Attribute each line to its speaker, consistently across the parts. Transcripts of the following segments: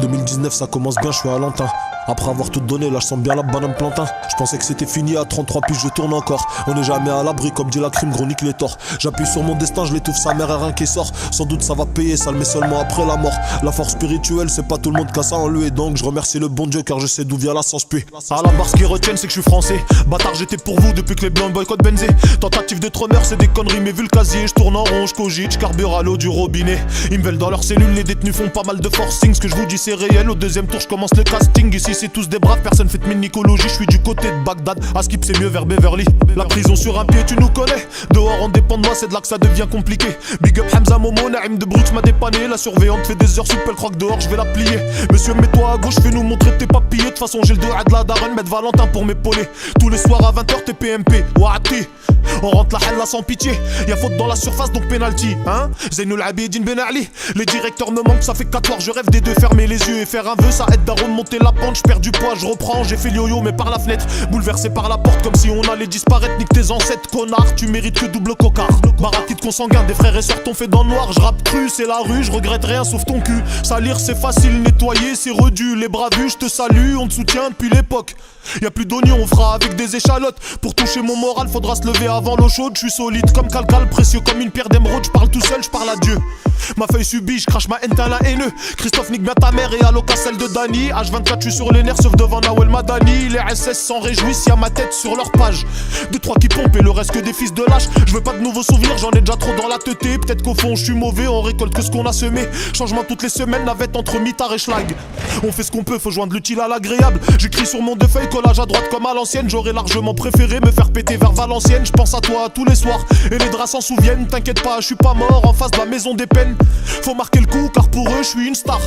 Speaker 1: 2019 ça commence bien, je suis à Lantin. Après avoir tout donné, là je sens bien la banane plantain. Je pensais que c'était fini, à 33 piges je tourne encore. On n'est jamais à l'abri, comme dit la crime, gros nique les torts. J'appuie sur mon destin, je l'étouffe, sa mère et rien qui sort. Sans doute ça va payer, ça le met seulement après la mort. La force spirituelle, c'est pas tout le monde qui a ça en lui. Et donc je remercie le bon Dieu car je sais d'où vient la sens puis. À la barre ce qui retiennent c'est que je suis français. Bâtard j'étais pour vous depuis que les blancs boycottent Benzé. Tentative de trôneur c'est des conneries mais vu le casier, je tourne en rond, je cogite, je carbure à l'eau du robinet. Ils me veulent dans leurs cellules, les détenus font pas mal de forcing. Ce que je vous dis c'est réel, au deuxième tour je commence le casting. Ici c'est tous des braves, personne fait de mynicologie, je suis du côté de Bagdad. À Skip c'est mieux vers Beverly. La prison sur un pied tu nous connais. Dehors on dépend de moi, c'est de là que ça devient compliqué. Big up Hamza Momo, Naïm de Brux m'a dépanné. La surveillante fait des heures sup, elle croit que dehors je vais la plier. Monsieur mets-toi à gauche, fais-nous montrer tes papiers. De toute façon j'ai le dos à de la daronne, mettre Valentin pour m'épauler. Tous les soirs à 20h t'es PMP, Wahati. On rentre la hella sans pitié. Y'a faute dans la surface donc penalty, hein. Zainoul Abidine Ben Ali. Les directeurs me manquent, ça fait 4 soirs, je rêve des deux. Fermer les yeux et faire un vœu, ça aide à remonter la pente. Je perds du poids, je reprends, j'ai fait le yo-yo mais par la fenêtre. Bouleversé par la porte comme si on allait disparaître. Nique tes ancêtres, connard, tu mérites que double cocard. Barakite consanguin, des frères et sœurs t'ont fait dans le noir. Je rappe cru, c'est la rue, je regrette rien sauf ton cul. Salir c'est facile, nettoyer c'est redu. Les bras vus, je te salue, on te soutient depuis l'époque. Y'a plus d'oignons, on fera avec des échalotes. Pour toucher mon moral, faudra se lever avant l'eau chaude. Je suis solide comme calcal, précieux comme une pierre d'émeraude. Je parle tout seul, je parle à Dieu. Ma feuille subit, je crache ma haine, t'as la haineux. Christophe nique bien ta mère et alloca celle de Dani. H24, je suis sur les nerfs sauf devant Nawel Madani. Les SS s'en réjouissent, y'a ma tête sur leur page. 2-3 qui pompent et le reste que des fils de lâche. Je veux pas de nouveaux souvenirs, j'en ai déjà trop dans la teuté. Peut-être qu'au fond je suis mauvais, on récolte que ce qu'on a semé. Changement toutes les semaines, navette entre mitard et schlag. On fait ce qu'on peut, faut joindre l'utile à l'agréable. J'écris sur mon deux feuilles, collage à droite comme à l'ancienne. J'aurais largement préféré me faire péter vers Valenciennes. Je pense à toi tous les soirs et les draps s'en souviennent. T'inquiète pas, je suis pas mort en face de la maison des peines. Faut marquer le coup car pour eux je suis une star.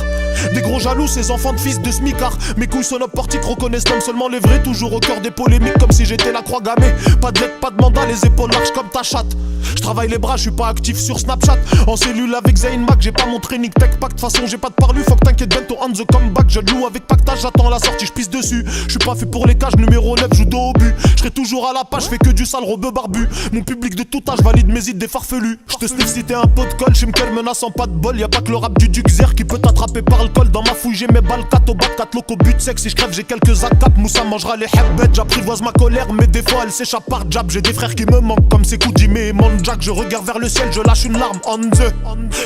Speaker 1: Des gros jaloux, ces enfants de fils de smicard. Mes couilles sonoportiques reconnaissent l'homme seulement les vrais. Toujours au cœur des polémiques comme si j'étais la croix gammée. Pas de lettre, pas de mandat, les épaules larges comme ta chatte. Je travaille les bras, je suis pas actif sur Snapchat. En cellule avec Zayn Mac, j'ai pas montré Nick Tech Pack. De toute façon j'ai pas de parlu, faut que t'inquiète bientôt on the comeback. Je joue avec pactage, j'attends la sortie, je pisse dessus. Je suis pas fait pour les cages, numéro 9, joue dos au but. Je serai toujours à la page, fais que du sale rebeu barbu. Mon public de tout âge valide mes idées farfelues. Je te sniff si t'es un pot de colle, chez Mkel menaçant pas de bol. Y'a pas que le rap du Duxer qui peut t'attraper par le col. Dans ma fouille j'ai mes balles 4 au bat, 4 locaux but sec. Si je crève j'ai quelques acapes, Moussa mangera les hebbets. J'apprivoise ma colère mais des fois elle s'échappe par jab. J'ai des frères qui me manquent comme c'est Kujime et Jack. Je regarde vers le ciel, je lâche une larme on the.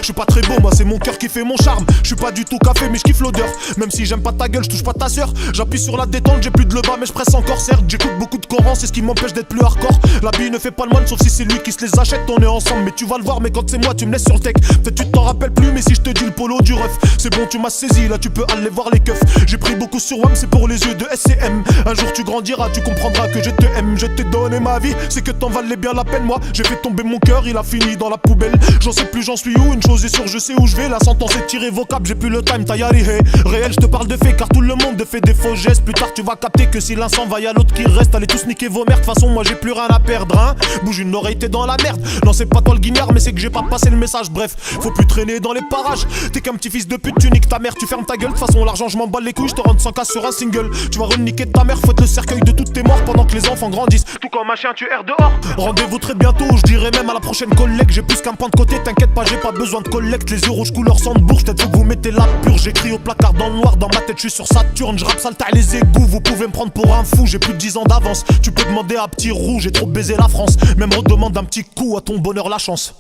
Speaker 1: Je suis pas très beau, moi c'est mon cœur qui fait mon charme. Je suis pas du tout café mais je kiffe l'odeur. Même si j'aime pas ta gueule, je touche pas ta sœur. J'appuie sur la détente, j'ai plus de le bas mais je presse encore. Certes j'écoute beaucoup de Coran, c'est ce qui m'empêche d'être plus hardcore. La bille ne fait pas le moine sauf si c'est lui qui se les achète. On est ensemble mais tu vas le voir, mais quand c'est moi tu me laisses sur le tech. Peut-être tu t'en rappelles plus mais si je te dis le polo du ref, c'est bon tu m'as saisi, là tu peux aller voir les keufs. J'ai pris beaucoup sur WAM, c'est pour les yeux de SCM. Un jour tu grandiras, tu comprendras que je te aime. Je t'ai donné ma vie, c'est que t'en valais bien la peine. Moi j'ai fait tomber mon cœur, il a fini dans la poubelle. J'en sais plus, j'en suis où, une chose est sûre, je sais où je vais. La sentence est irrévocable, j'ai plus le time, taillari hey. Réel, je te parle de faits car tout le monde fait des faux gestes. Plus tard tu vas capter que si l'un s'en va y'a l'autre qui reste. Allez tous niquer vos mères, de toute façon moi j'ai plus rien à perdre hein. Bouge une oreille, t'es dans la merde. Non c'est pas toi le guignard mais c'est que j'ai pas passé le message. Bref, faut plus traîner dans les parages. T'es qu'un petit fils de pute, tu niques ta mère, tu fermes ta gueule. De toute façon l'argent je m'en bats les couilles, je te rends 100K sur un single. Tu vas reniquer ta mère, fouette le cercueil de toutes tes morts pendant que les enfants grandissent. Tout comme un chien tu erres dehors. Rendez-vous très bientôt, je dirais même à la prochaine collecte. J'ai plus qu'un point de côté, t'inquiète pas, j'ai pas besoin de collecte. Les yeux rouges couleur sang de bourge, peut-être que vous mettez la purge. J'écris au placard dans le noir, dans ma tête je suis sur Saturne. Je rappe sale taille les égouts, vous pouvez me prendre pour un fou. J'ai plus de 10 ans d'avance, tu peux demander à petit roux. J'ai trop baisé la France, même redemande un petit coup à ton bonheur la chance.